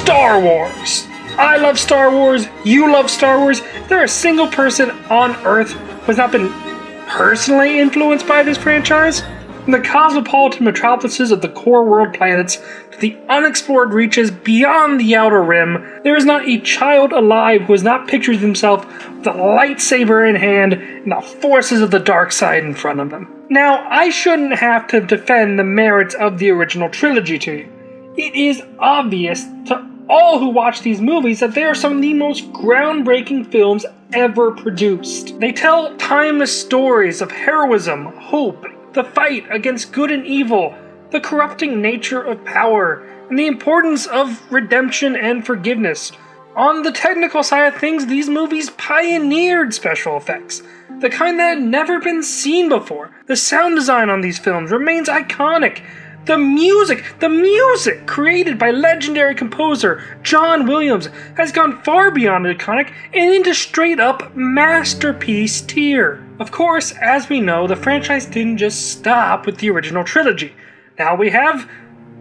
Star Wars. I love Star Wars, you love Star Wars. Is there a single person on Earth who has not been personally influenced by this franchise? From the cosmopolitan metropolises of the core world planets to the unexplored reaches beyond the Outer Rim, there is not a child alive who has not pictured himself with a lightsaber in hand and the forces of the dark side in front of them. Now, I shouldn't have to defend the merits of the original trilogy to you. It is obvious to all who watch these movies that they are some of the most groundbreaking films ever produced. They tell timeless stories of heroism, hope, the fight against good and evil, the corrupting nature of power, and the importance of redemption and forgiveness. On the technical side of things, these movies pioneered special effects, the kind that had never been seen before. The sound design on these films remains iconic. The music created by legendary composer John Williams has gone far beyond iconic and into straight-up masterpiece tier. Of course, as we know, the franchise didn't just stop with the original trilogy. Now we have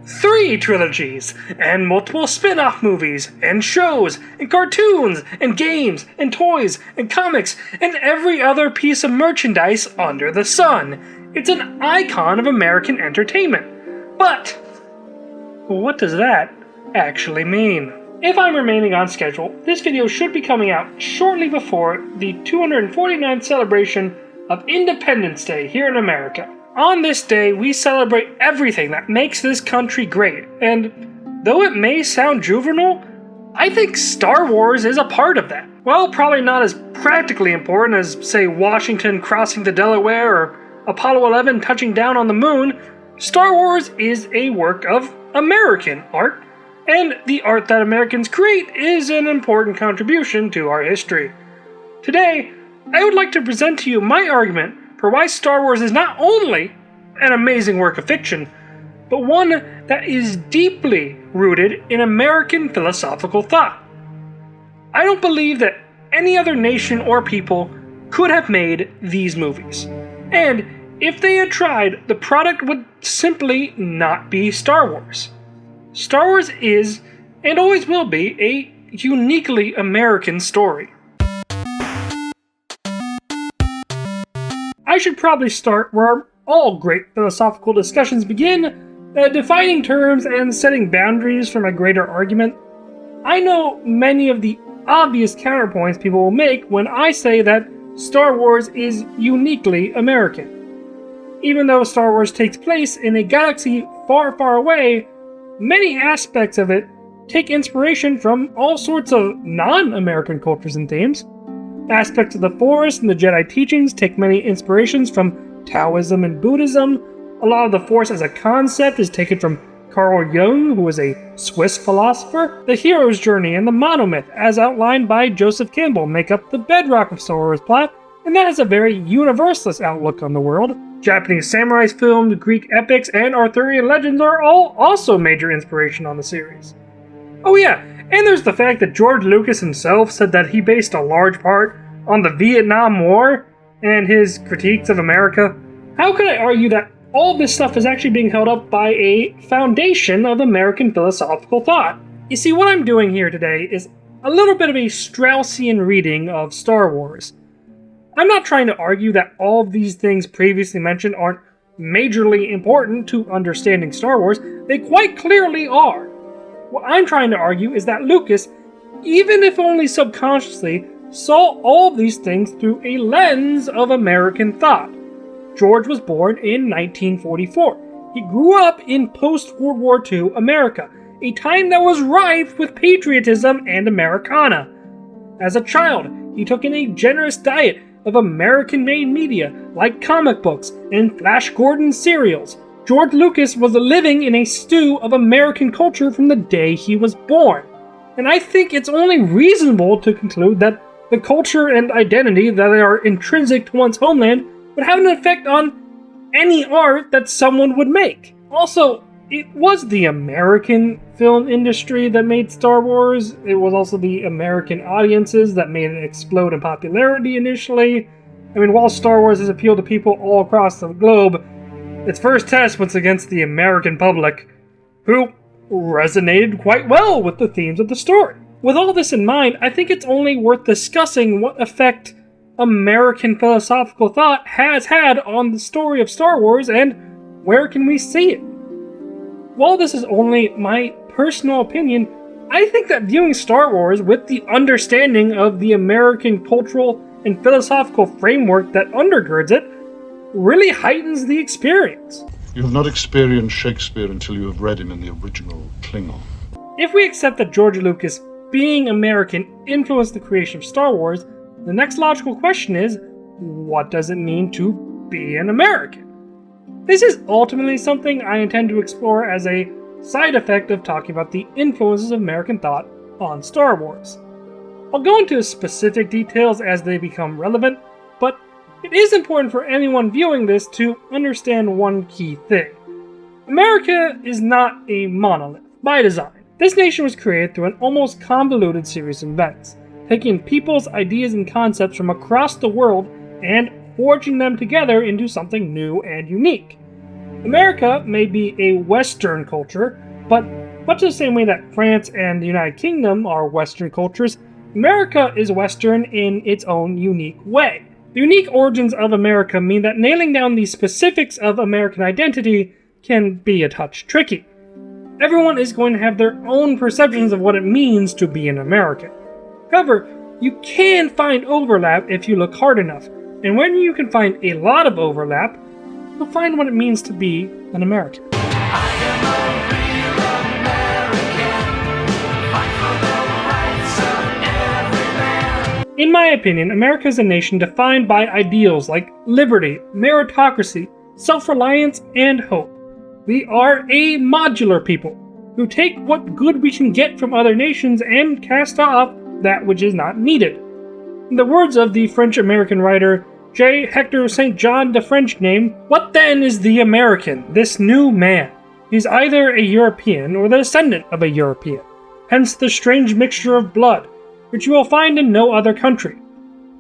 3 trilogies, and multiple spin-off movies, and shows, and cartoons, and games, and toys, and comics, and every other piece of merchandise under the sun. It's an icon of American entertainment. But what does that actually mean? If I'm remaining on schedule, this video should be coming out shortly before the 249th celebration of Independence Day here in America. On this day, we celebrate everything that makes this country great, and though it may sound juvenile, I think Star Wars is a part of that. Well, probably not as practically important as, say, Washington crossing the Delaware or Apollo 11 touching down on the moon. Star Wars is a work of American art, and the art that Americans create is an important contribution to our history. Today, I would like to present to you my argument for why Star Wars is not only an amazing work of fiction, but one that is deeply rooted in American philosophical thought. I don't believe that any other nation or people could have made these movies, and if they had tried, the product would simply not be Star Wars. Star Wars is, and always will be, a uniquely American story. I should probably start where all great philosophical discussions begin, defining terms and setting boundaries from a greater argument. I know many of the obvious counterpoints people will make when I say that Star Wars is uniquely American. Even though Star Wars takes place in a galaxy far, far away, many aspects of it take inspiration from all sorts of non-American cultures and themes. Aspects of the Force and the Jedi teachings take many inspirations from Taoism and Buddhism. A lot of the Force as a concept is taken from Carl Jung, who was a Swiss philosopher. The hero's journey and the monomyth, as outlined by Joseph Campbell, make up the bedrock of Star Wars plot, and that has a very universalist outlook on the world. Japanese samurai films, Greek epics, and Arthurian legends are all also major inspiration on the series. Oh yeah, and there's the fact that George Lucas himself said that he based a large part on the Vietnam War and his critiques of America. How could I argue that all this stuff is actually being held up by a foundation of American philosophical thought? You see, what I'm doing here today is a little bit of a Straussian reading of Star Wars. I'm not trying to argue that all of these things previously mentioned aren't majorly important to understanding Star Wars. They quite clearly are. What I'm trying to argue is that Lucas, even if only subconsciously, saw all of these things through a lens of American thought. George was born in 1944. He grew up in post-World War II America, a time that was rife with patriotism and Americana. As a child, he took in a generous diet of American-made media like comic books and Flash Gordon serials. George Lucas was living in a stew of American culture from the day he was born. And I think it's only reasonable to conclude that the culture and identity that are intrinsic to one's homeland would have an effect on any art that someone would make. Also, it was the American film industry that made Star Wars. It was also the American audiences that made it explode in popularity initially. I mean, while Star Wars has appealed to people all across the globe, its first test was against the American public, who, resonated quite well with the themes of the story. With all this in mind, I think it's only worth discussing what effect American philosophical thought has had on the story of Star Wars and where can we see it. While this is only my personal opinion, I think that viewing Star Wars with the understanding of the American cultural and philosophical framework that undergirds it really heightens the experience. You have not experienced Shakespeare until you have read him in the original Klingon. If we accept that George Lucas, being American, influenced the creation of Star Wars, the next logical question is, what does it mean to be an American? This is ultimately something I intend to explore as a side effect of talking about the influences of American thought on Star Wars. I'll go into specific details as they become relevant, but it is important for anyone viewing this to understand one key thing. America is not a monolith by design. This nation was created through an almost convoluted series of events, taking people's ideas and concepts from across the world and forging them together into something new and unique. America may be a Western culture, but much the same way that France and the United Kingdom are Western cultures, America is Western in its own unique way. The unique origins of America mean that nailing down the specifics of American identity can be a touch tricky. Everyone is going to have their own perceptions of what it means to be an American. However, you can find overlap if you look hard enough, and when you can find a lot of overlap, you'll find what it means to be an American. In my opinion, America is a nation defined by ideals like liberty, meritocracy, self-reliance, and hope. We are a modular people who take what good we can get from other nations and cast off that which is not needed. In the words of the French-American writer J. Hector St. John, the French name, what then is the American, this new man? He's either a European or the descendant of a European, hence the strange mixture of blood, which you will find in no other country.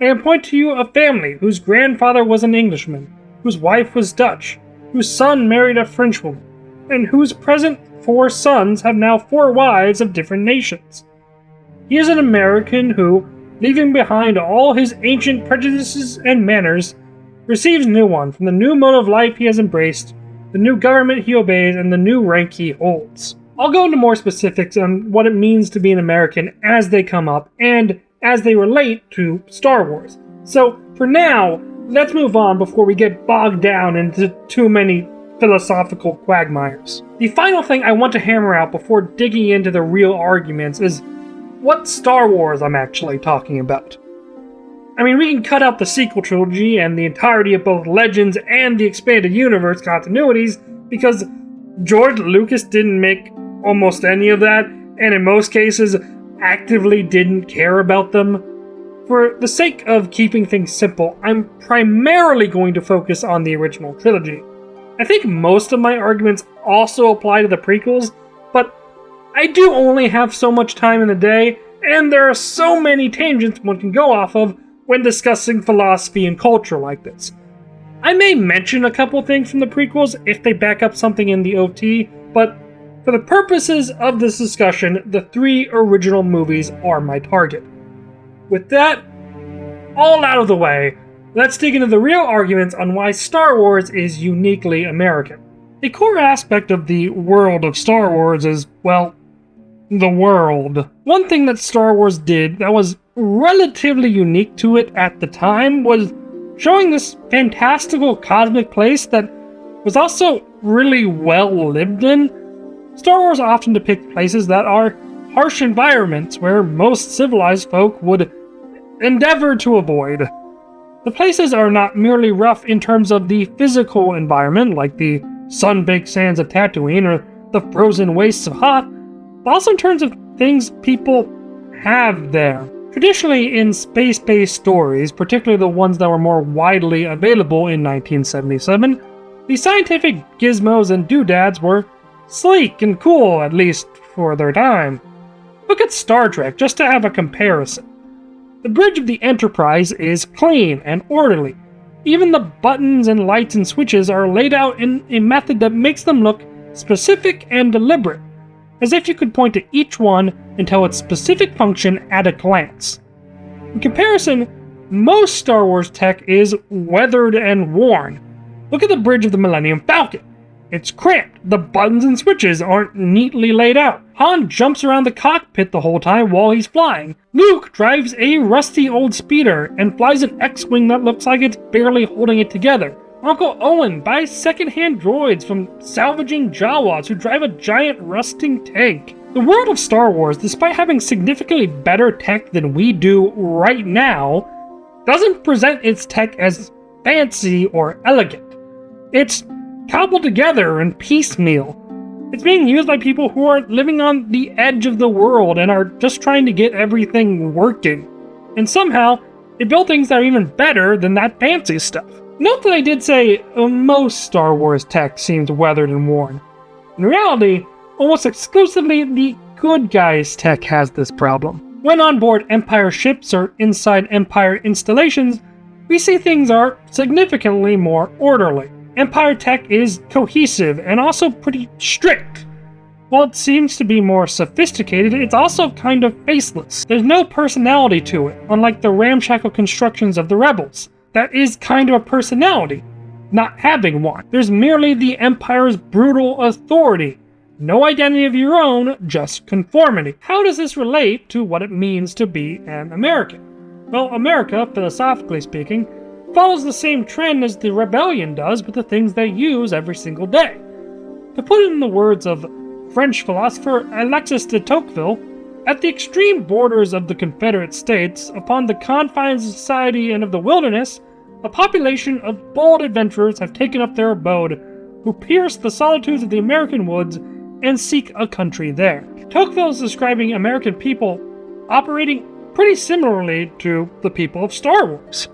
I can point to you a family whose grandfather was an Englishman, whose wife was Dutch, whose son married a Frenchwoman, and whose present 4 sons have now 4 wives of different nations. He is an American who, leaving behind all his ancient prejudices and manners, receives new one from the new mode of life he has embraced, the new government he obeys, and the new rank he holds. I'll go into more specifics on what it means to be an American as they come up and as they relate to Star Wars. So, for now, let's move on before we get bogged down into too many philosophical quagmires. The final thing I want to hammer out before digging into the real arguments is what Star Wars I'm actually talking about. I mean, we can cut out the sequel trilogy and the entirety of both Legends and the Expanded Universe continuities because George Lucas didn't make almost any of that, and in most cases, actively didn't care about them. For the sake of keeping things simple, I'm primarily going to focus on the original trilogy. I think most of my arguments also apply to the prequels, but I do only have so much time in the day, and there are so many tangents one can go off of when discussing philosophy and culture like this. I may mention a couple things from the prequels if they back up something in the OT, but for the purposes of this discussion, the 3 original movies are my target. With that all out of the way, let's dig into the real arguments on why Star Wars is uniquely American. A core aspect of the world of Star Wars is, well, the world. One thing that Star Wars did that was relatively unique to it at the time was showing this fantastical cosmic place that was also really well lived in. Star Wars often depicts places that are harsh environments where most civilized folk would endeavor to avoid. The places are not merely rough in terms of the physical environment, like the sun-baked sands of Tatooine or the frozen wastes of Hoth, but also in terms of things people have there. Traditionally, in space-based stories, particularly the ones that were more widely available in 1977, the scientific gizmos and doodads were sleek and cool, at least for their time. Look at Star Trek, just to have a comparison. The bridge of the Enterprise is clean and orderly. Even the buttons and lights and switches are laid out in a method that makes them look specific and deliberate. as if you could point to each one and tell its specific function at a glance. In comparison, most Star Wars tech is weathered and worn. Look at the bridge of the Millennium Falcon. It's cramped, the buttons and switches aren't neatly laid out. Han jumps around the cockpit the whole time while he's flying. Luke drives a rusty old speeder and flies an X-Wing that looks like it's barely holding it together. Uncle Owen buys second-hand droids from salvaging Jawas who drive a giant rusting tank. The world of Star Wars, despite having significantly better tech than we do right now, doesn't present its tech as fancy or elegant. It's cobbled together and piecemeal. It's being used by people who are living on the edge of the world and are just trying to get everything working. And somehow, they build things that are even better than that fancy stuff. Note that I did say most Star Wars tech seems weathered and worn. In reality, almost exclusively the good guys' tech has this problem. When on board Empire ships or inside Empire installations, we see things are significantly more orderly. Empire tech is cohesive and also pretty strict. While it seems to be more sophisticated, it's also kind of faceless. There's no personality to it, unlike the ramshackle constructions of the Rebels. That is kind of a personality, not having one. There's merely the Empire's brutal authority. No identity of your own, just conformity. How does this relate to what it means to be an American? Well, America, philosophically speaking, follows the same trend as the rebellion does with the things they use every single day. To put it in the words of French philosopher Alexis de Tocqueville, at the extreme borders of the Confederate States, upon the confines of society and of the wilderness, a population of bold adventurers have taken up their abode, who pierce the solitudes of the American woods and seek a country there. Tocqueville is describing American people operating pretty similarly to the people of Star Wars.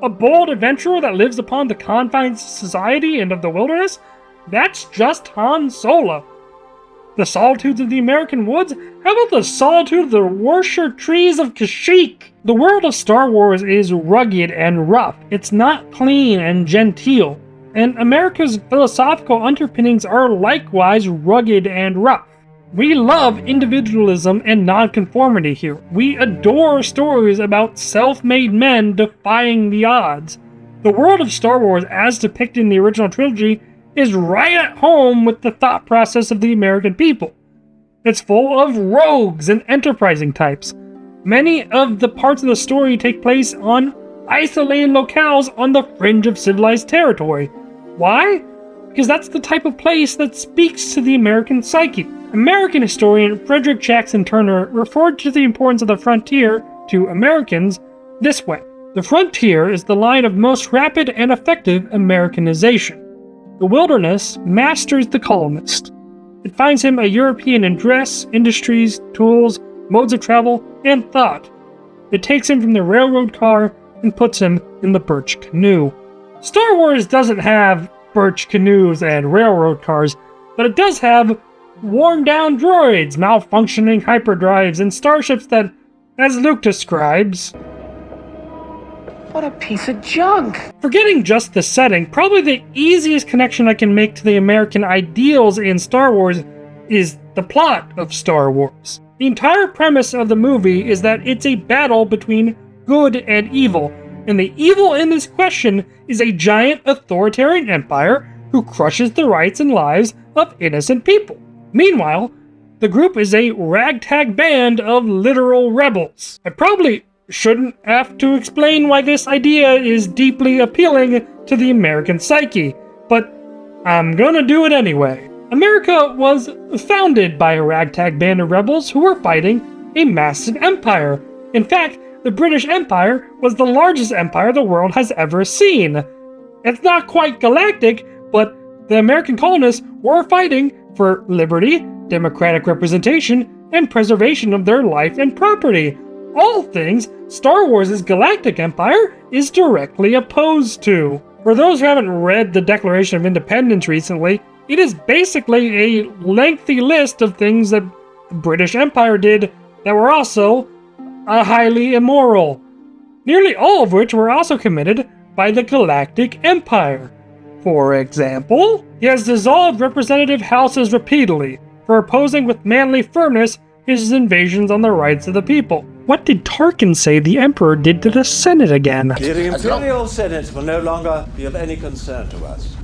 A bold adventurer that lives upon the confines of society and of the wilderness? That's just Han Solo. The solitudes of the American woods? How about the solitude of the Worcester trees of Kashyyyk? The world of Star Wars is rugged and rough. It's not clean and genteel. And America's philosophical underpinnings are likewise rugged and rough. We love individualism and nonconformity here. We adore stories about self-made men defying the odds. The world of Star Wars, as depicted in the original trilogy, is right at home with the thought process of the American people. It's full of rogues and enterprising types. Many of the parts of the story take place on isolated locales on the fringe of civilized territory. Why? Because that's the type of place that speaks to the American psyche. American historian Frederick Jackson Turner referred to the importance of the frontier to Americans this way. The frontier is the line of most rapid and effective Americanization. The wilderness masters the colonist. It finds him a European in dress, industries, tools, modes of travel, and thought. It takes him from the railroad car and puts him in the birch canoe. Star Wars doesn't have birch canoes and railroad cars, but it does have worn-down droids, malfunctioning hyperdrives, and starships that, as Luke describes, what a piece of junk! Forgetting just the setting, probably the easiest connection I can make to the American ideals in Star Wars is the plot of Star Wars. The entire premise of the movie is that it's a battle between good and evil, and the evil in this question is a giant authoritarian empire who crushes the rights and lives of innocent people. Meanwhile, the group is a ragtag band of literal rebels. I probably shouldn't have to explain why this idea is deeply appealing to the American psyche, but I'm gonna do it anyway. America was founded by a ragtag band of rebels who were fighting a massive empire. In fact, the British Empire was the largest empire the world has ever seen. It's not quite galactic, but the American colonists were fighting for liberty, democratic representation, and preservation of their life and property. All things Star Wars' galactic empire is directly opposed to. For those who haven't read the Declaration of Independence recently, it is basically a lengthy list of things that the British Empire did that were also highly immoral. Nearly all of which were also committed by the Galactic Empire. For example, he has dissolved representative houses repeatedly, for opposing with manly firmness his invasions on the rights of the people. What did Tarkin say the Emperor did to the Senate again? The Imperial Senate will no longer be of any concern to us.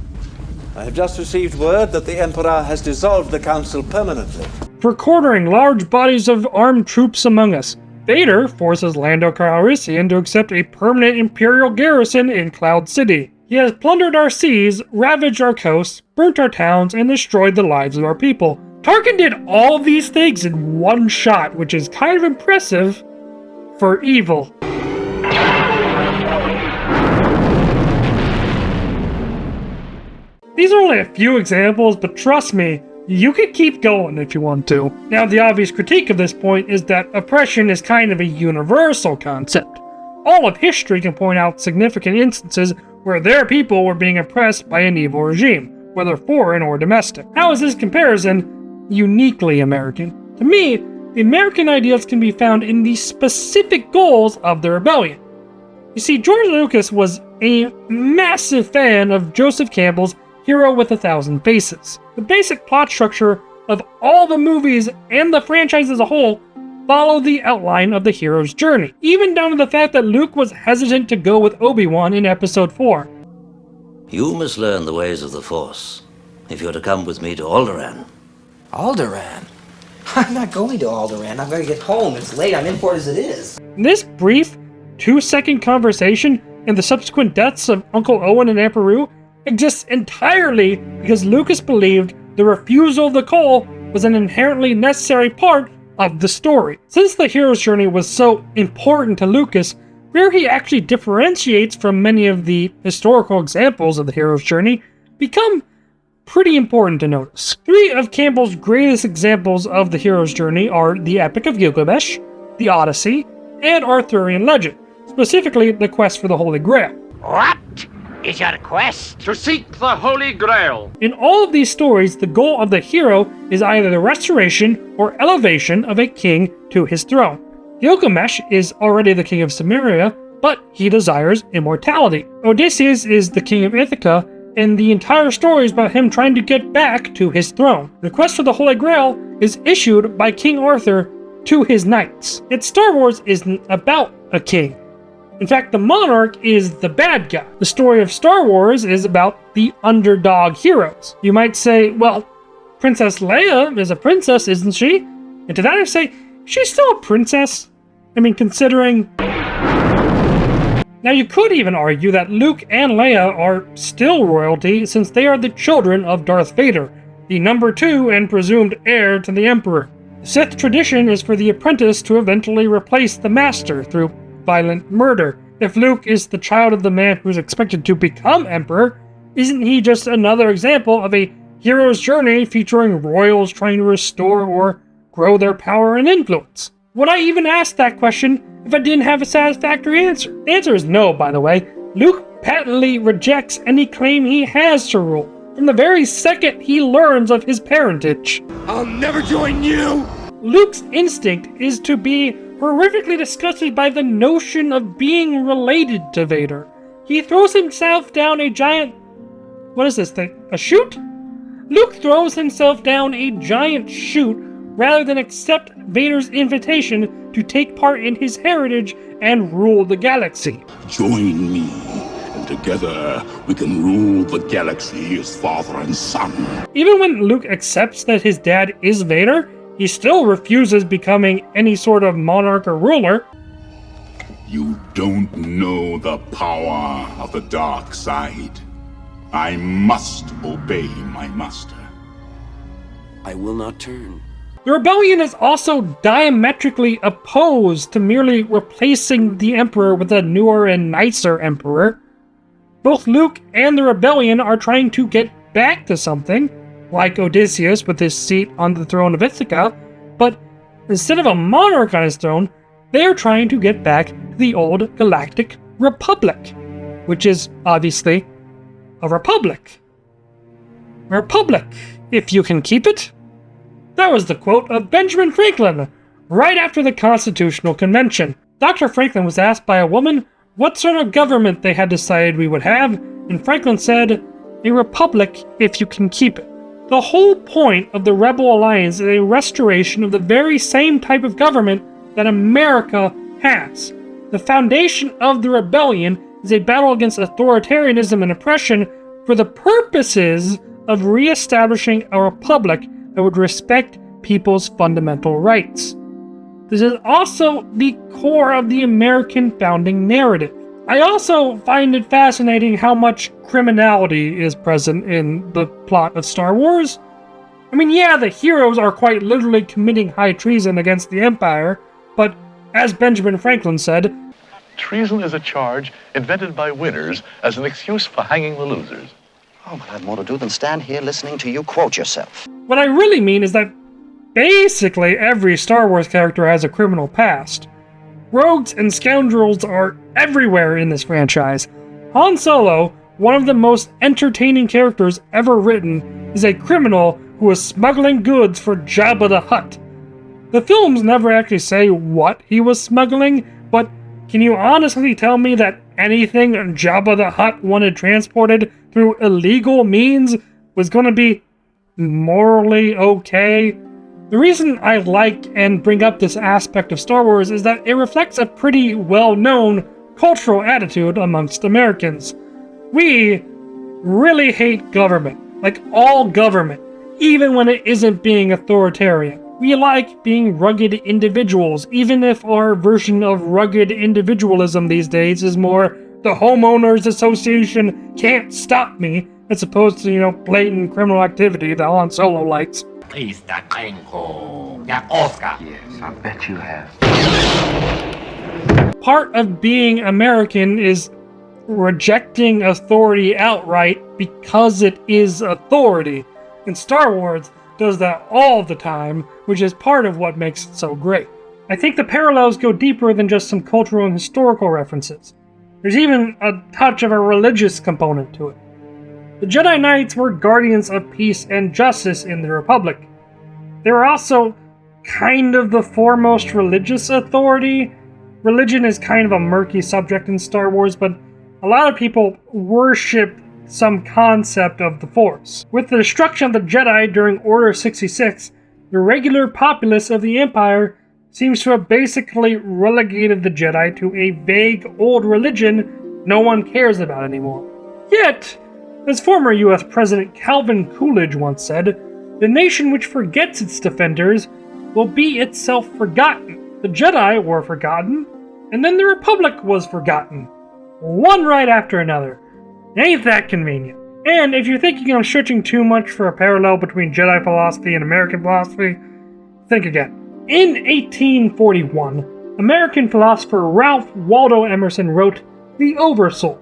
I have just received word that the Emperor has dissolved the Council permanently. For quartering large bodies of armed troops among us, Vader forces Lando Calrissian to accept a permanent Imperial garrison in Cloud City. He has plundered our seas, ravaged our coasts, burnt our towns, and destroyed the lives of our people. Tarkin did all these things in one shot, which is kind of impressive for evil. These are only a few examples, but trust me, you could keep going if you want to. Now, the obvious critique of this point is that oppression is kind of a universal concept. All of history can point out significant instances where their people were being oppressed by an evil regime, whether foreign or domestic. How is this comparison uniquely American? To me, the American ideals can be found in the specific goals of the rebellion. You see, George Lucas was a massive fan of Joseph Campbell's Hero with a Thousand Faces. The basic plot structure of all the movies and the franchise as a whole follow the outline of the hero's journey, even down to the fact that Luke was hesitant to go with Obi-Wan in Episode 4. You must learn the ways of the Force, if you're to come with me to Alderaan. Alderaan? I'm not going to Alderaan. I've got to get home. It's late. I'm in for it as it is. This brief, 2-second conversation and the subsequent deaths of Uncle Owen and Aunt Beru exists entirely because Lucas believed the refusal of the call was an inherently necessary part of the story. Since the hero's journey was so important to Lucas, where he actually differentiates from many of the historical examples of the hero's journey become pretty important to notice. 3 of Campbell's greatest examples of the hero's journey are the Epic of Gilgamesh, the Odyssey, and Arthurian legend, specifically the quest for the Holy Grail. What is your quest? To seek the Holy Grail. In all of these stories, the goal of the hero is either the restoration or elevation of a king to his throne. Gilgamesh is already the king of Samaria, but he desires immortality. Odysseus is the king of Ithaca, and the entire story is about him trying to get back to his throne. The quest for the Holy Grail is issued by King Arthur to his knights. Yet Star Wars isn't about a king. In fact, the monarch is the bad guy. The story of Star Wars is about the underdog heroes. You might say, well, Princess Leia is a princess, isn't she? And to that I say, she's still a princess. I mean, considering... Now, you could even argue that Luke and Leia are still royalty since they are the children of Darth Vader, the number 2 and presumed heir to the Emperor. The Sith tradition is for the apprentice to eventually replace the master through violent murder. If Luke is the child of the man who's expected to become Emperor, isn't he just another example of a hero's journey featuring royals trying to restore or grow their power and influence? Would I even ask that question if I didn't have a satisfactory answer? The answer is no, by the way. Luke patently rejects any claim he has to rule, from the very second he learns of his parentage. I'll never join you! Luke's instinct is to be horrifically disgusted by the notion of being related to Vader. He throws himself down a giant... What is this thing? A chute? Luke throws himself down a giant chute rather than accept Vader's invitation to take part in his heritage and rule the galaxy. Join me, and together we can rule the galaxy as father and son. Even when Luke accepts that his dad is Vader, he still refuses becoming any sort of monarch or ruler. You don't know the power of the dark side. I must obey my master. I will not turn. The rebellion is also diametrically opposed to merely replacing the Emperor with a newer and nicer Emperor. Both Luke and the rebellion are trying to get back to something, like Odysseus with his seat on the throne of Ithaca, but instead of a monarch on his throne, they are trying to get back to the old Galactic Republic, which is obviously a republic. A republic, if you can keep it. That was the quote of Benjamin Franklin, right after the Constitutional Convention. Dr. Franklin was asked by a woman what sort of government they had decided we would have, and Franklin said, "A republic if you can keep it." The whole point of the Rebel Alliance is a restoration of the very same type of government that America has. The foundation of the rebellion is a battle against authoritarianism and oppression for the purposes of re-establishing a republic that would respect people's fundamental rights. This is also the core of the American founding narrative. I also find it fascinating how much criminality is present in the plot of Star Wars. I mean, yeah, the heroes are quite literally committing high treason against the Empire, but as Benjamin Franklin said, treason is a charge invented by winners as an excuse for hanging the losers. Oh, but I've more to do than stand here listening to you quote yourself. What I really mean is that basically every Star Wars character has a criminal past. Rogues and scoundrels are everywhere in this franchise. Han Solo, one of the most entertaining characters ever written, is a criminal who was smuggling goods for Jabba the Hutt. The films never actually say what he was smuggling, but can you honestly tell me that anything Jabba the Hutt wanted transported through illegal means was going to be morally okay? The reason I like and bring up this aspect of Star Wars is that it reflects a pretty well-known cultural attitude amongst Americans. We really hate government, like all government, even when it isn't being authoritarian. We like being rugged individuals, even if our version of rugged individualism these days is more the homeowners association can't stop me, as opposed to, blatant criminal activity that Han Solo likes. Yes, I bet you have. Part of being American is rejecting authority outright because it is authority. And Star Wars does that all the time, which is part of what makes it so great. I think the parallels go deeper than just some cultural and historical references. There's even a touch of a religious component to it. The Jedi Knights were guardians of peace and justice in the Republic. They were also kind of the foremost religious authority. Religion is kind of a murky subject in Star Wars, but a lot of people worship some concept of the Force. With the destruction of the Jedi during Order 66, the regular populace of the Empire seems to have basically relegated the Jedi to a vague old religion no one cares about anymore. Yet, as former US President Calvin Coolidge once said, the nation which forgets its defenders will be itself forgotten. The Jedi were forgotten, and then the Republic was forgotten. One right after another. Ain't that convenient? And if you're thinking I'm stretching too much for a parallel between Jedi philosophy and American philosophy, think again. In 1841, American philosopher Ralph Waldo Emerson wrote The Oversoul,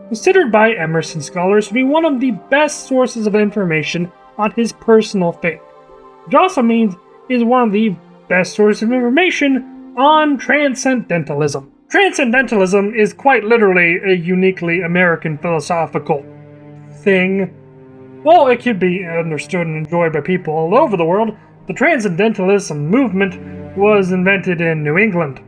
considered by Emerson scholars to be one of the best sources of information on his personal faith, which also means is one of the best sources of information on transcendentalism. Transcendentalism is quite literally a uniquely American philosophical thing. While it can be understood and enjoyed by people all over the world, the Transcendentalism movement was invented in New England,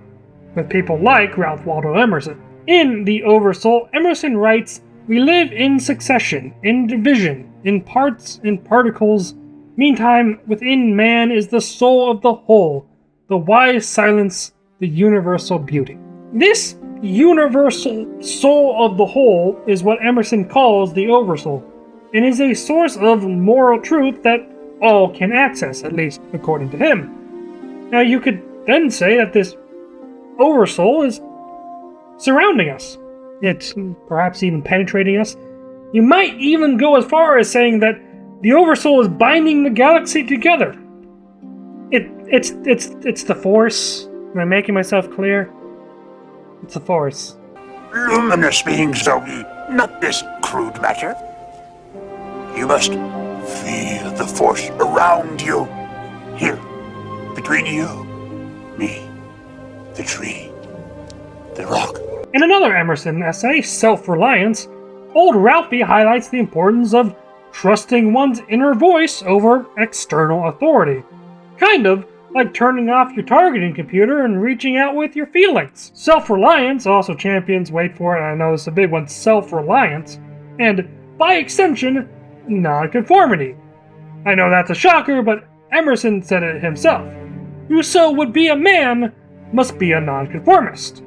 with people like Ralph Waldo Emerson. In The Oversoul, Emerson writes, "We live in succession, in division, in parts, in particles. Meantime, within man is the soul of the whole, the wise silence, the universal beauty." This universal soul of the whole is what Emerson calls the Oversoul, and is a source of moral truth that all can access, at least according to him. Now you could then say that this Oversoul is surrounding us. It's perhaps even penetrating us. You might even go as far as saying that the Oversoul is binding the galaxy together. It's the Force. Am I making myself clear? It's the Force. Luminous beings, Zoe, not this crude matter. You must feel the Force around you. Here, between you, me, the tree, the rock. In another Emerson essay, Self-Reliance, old Ralphie highlights the importance of trusting one's inner voice over external authority. Kind of like turning off your targeting computer and reaching out with your feelings. Self-Reliance also champions, wait for it, I know it's a big one, self-reliance, and, by extension, non-conformity. I know that's a shocker, but Emerson said it himself. Whoso would be a man must be a nonconformist.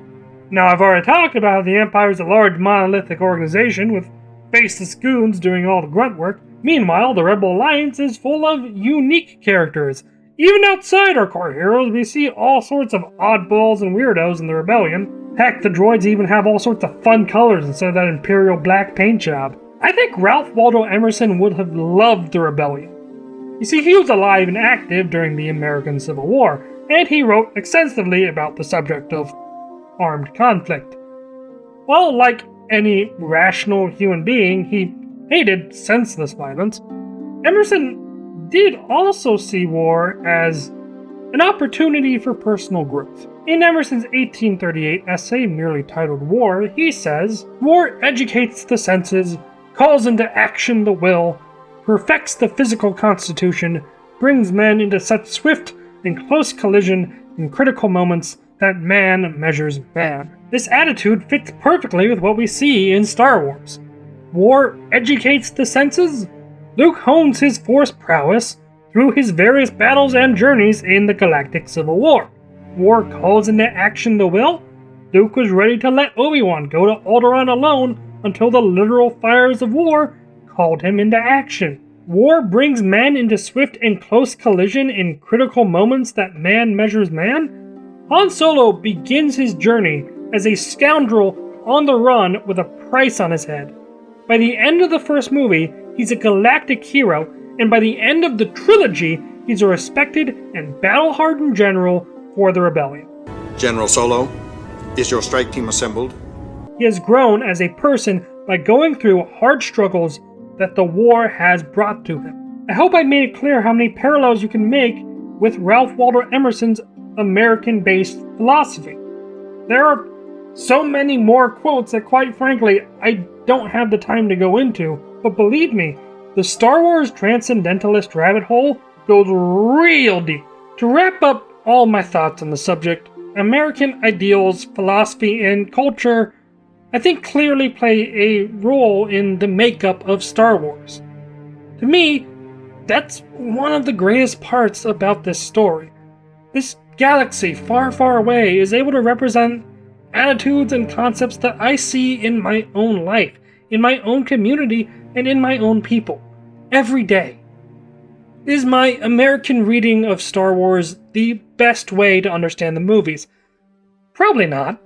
Now, I've already talked about how the Empire is a large monolithic organization with faceless goons doing all the grunt work. Meanwhile, the Rebel Alliance is full of unique characters. Even outside our core heroes, we see all sorts of oddballs and weirdos in the Rebellion. Heck, the droids even have all sorts of fun colors instead of that Imperial black paint job. I think Ralph Waldo Emerson would have loved the Rebellion. You see, he was alive and active during the American Civil War, and he wrote extensively about the subject of armed conflict. Well, like any rational human being, he hated senseless violence. Emerson did also see war as an opportunity for personal growth. In Emerson's 1838 essay, merely titled War, he says, "War educates the senses, calls into action the will, perfects the physical constitution, brings men into such swift and close collision in critical moments that man measures man." This attitude fits perfectly with what we see in Star Wars. War educates the senses. Luke hones his force prowess through his various battles and journeys in the Galactic Civil War. War calls into action the will. Luke was ready to let Obi-Wan go to Alderaan alone until the literal fires of war called him into action. War brings men into swift and close collision in critical moments that man measures man. Han Solo begins his journey as a scoundrel on the run with a price on his head. By the end of the first movie, he's a galactic hero, and by the end of the trilogy, he's a respected and battle-hardened general for the Rebellion. General Solo, is your strike team assembled? He has grown as a person by going through hard struggles that the war has brought to him. I hope I made it clear how many parallels you can make with Ralph Waldo Emerson's American-based philosophy. There are so many more quotes that, quite frankly, I don't have the time to go into, but believe me, the Star Wars Transcendentalist rabbit hole goes real deep. To wrap up all my thoughts on the subject, American ideals, philosophy, and culture, I think, clearly play a role in the makeup of Star Wars. To me, that's one of the greatest parts about this story. This galaxy far, far away is able to represent attitudes and concepts that I see in my own life, in my own community, and in my own people, every day. Is my American reading of Star Wars the best way to understand the movies? Probably not.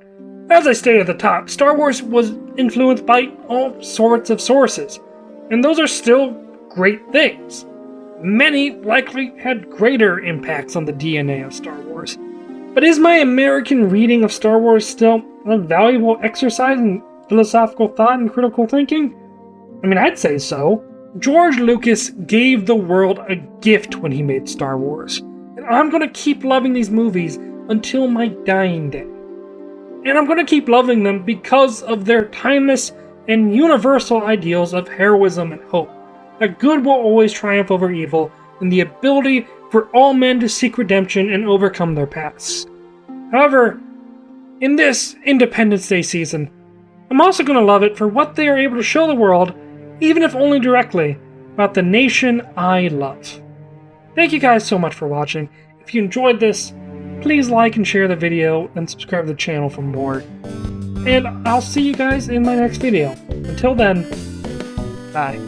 As I stated at the top, Star Wars was influenced by all sorts of sources, and those are still great things. Many likely had greater impacts on the DNA of Star Wars. But is my American reading of Star Wars still a valuable exercise in philosophical thought and critical thinking? I mean, I'd say so. George Lucas gave the world a gift when he made Star Wars, and I'm gonna keep loving these movies until my dying day. And I'm gonna keep loving them because of their timeless and universal ideals of heroism and hope, that good will always triumph over evil, and the ability for all men to seek redemption and overcome their pasts. However, in this Independence Day season, I'm also going to love it for what they are able to show the world, even if only directly, about the nation I love. Thank you guys so much for watching. If you enjoyed this, please like and share the video and subscribe to the channel for more. And I'll see you guys in my next video. Until then, bye.